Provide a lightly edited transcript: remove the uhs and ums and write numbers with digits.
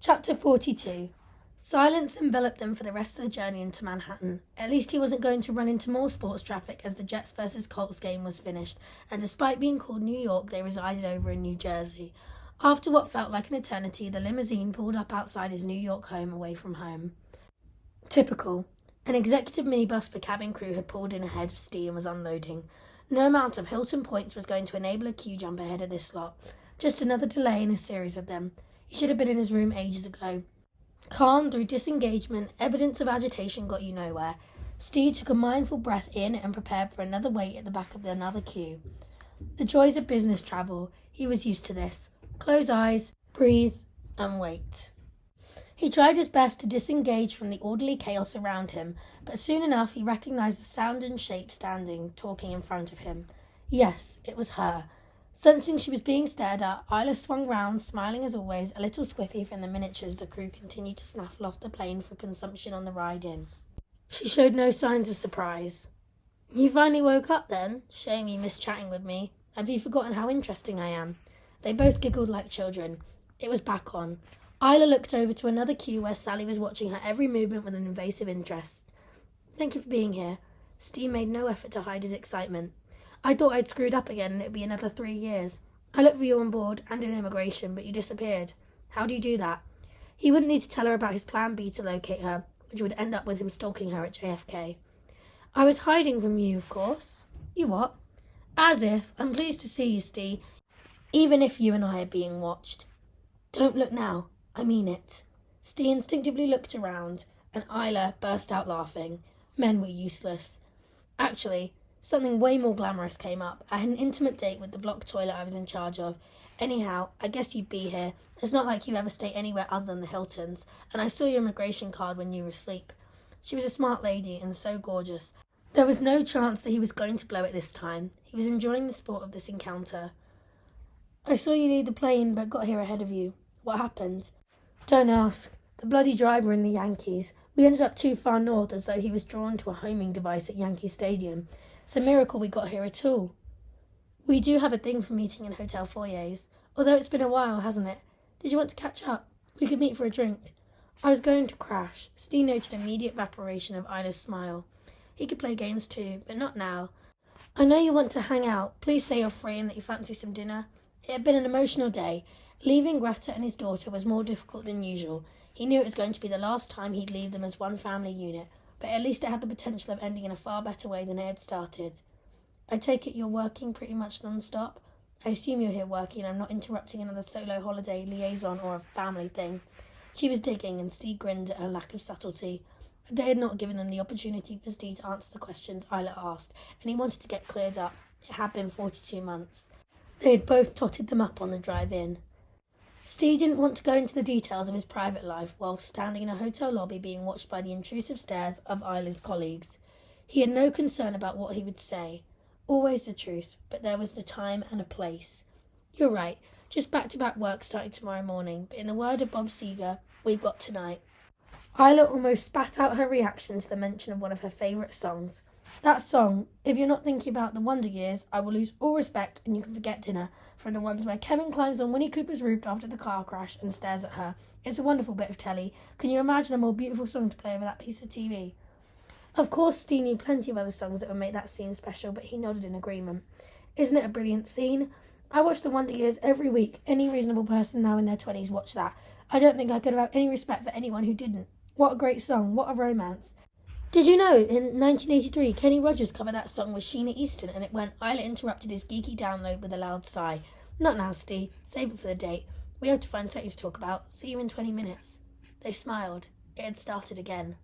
Chapter 42. Silence enveloped them for the rest of the journey into Manhattan. At least he wasn't going to run into more sports traffic as the Jets vs Colts game was finished, and despite being called New York, they resided over in New Jersey. After what felt like an eternity, the limousine pulled up outside his New York home away from home. Typical. An executive minibus for cabin crew had pulled in ahead of Steve and was unloading. No amount of Hilton points was going to enable a queue jump ahead of this lot. Just another delay in a series of them. He should have been in his room ages ago. Calm through disengagement, evidence of agitation got you nowhere. Steve took a mindful breath in and prepared for another wait at the back of another queue. The joys of business travel. He was used to this. Close eyes, breathe, and wait. He tried his best to disengage from the orderly chaos around him, but soon enough he recognized the sound and shape standing, talking in front of him. Yes, it was her. Sensing she was being stared at, Isla swung round, smiling as always, a little squiffy from the miniatures the crew continued to snaffle off the plane for consumption on the ride in. She showed no signs of surprise. You finally woke up then? Shame you missed chatting with me. Have you forgotten how interesting I am? They both giggled like children. It was back on. Isla looked over to another queue where Sally was watching her every movement with an invasive interest. Thank you for being here. Steve made no effort to hide his excitement. I thought I'd screwed up again and it'd be another 3 years. I looked for you on board and in immigration, but you disappeared. How do you do that? He wouldn't need to tell her about his plan B to locate her, which would end up with him stalking her at JFK. I was hiding from you, of course. You what? As if. I'm pleased to see you, Steve, even if you and I are being watched. Don't look now. I mean it. Steve instinctively looked around, and Isla burst out laughing. Men were useless. Actually, something way more glamorous came up. I had an intimate date with the block toilet I was in charge of. Anyhow, I guess you'd be here. It's not like you ever stay anywhere other than the Hiltons, and I saw your immigration card when you were asleep. She was a smart lady and so gorgeous. There was no chance that he was going to blow it this time. He was enjoying the sport of this encounter. I saw you leave the plane, but got here ahead of you. What happened? Don't ask. The bloody driver in the Yankees. We ended up too far north, as though he was drawn to a homing device at Yankee Stadium. It's a miracle we got here at all. We do have a thing for meeting in hotel foyers, although it's been a while, hasn't it? Did you want to catch up? We could meet for a drink. I was going to crash. Steve noted immediate evaporation of Isla's smile. He could play games too, but not now. I know you want to hang out. Please say you're free and that you fancy some dinner. It had been an emotional day. Leaving Greta and his daughter was more difficult than usual. He knew it was going to be the last time he'd leave them as one family unit, but at least it had the potential of ending in a far better way than it had started. I take it you're working pretty much non-stop? I assume you're here working and I'm not interrupting another solo holiday, liaison or a family thing. She was digging and Steve grinned at her lack of subtlety. A day had not given them the opportunity for Steve to answer the questions Isla asked, and he wanted to get cleared up. It had been 42 months. They had both totted them up on the drive in. Steve didn't want to go into the details of his private life while standing in a hotel lobby being watched by the intrusive stares of Isla's colleagues. He had no concern about what he would say. Always the truth, but there was a time and a place. You're right, just back-to-back work starting tomorrow morning, but in the word of Bob Seger, we've got tonight. Isla almost spat out her reaction to the mention of one of her favourite songs. That song, If You're Not Thinking About the Wonder Years, I Will Lose All Respect and You Can Forget Dinner, from the ones where Kevin climbs on Winnie Cooper's roof after the car crash and stares at her. It's a wonderful bit of telly. Can you imagine a more beautiful song to play over that piece of TV? Of course, Steve knew plenty of other songs that would make that scene special, but he nodded in agreement. Isn't it a brilliant scene? I watch The Wonder Years every week. Any reasonable person now in their 20s watched that. I don't think I could have any respect for anyone who didn't. What a great song. What a romance. Did you know, in 1983, Kenny Rogers covered that song with Sheena Easton and it went, Isla interrupted his geeky download with a loud sigh. Not now, Steve. Save it for the date. We have to find something to talk about. See you in 20 minutes. They smiled. It had started again.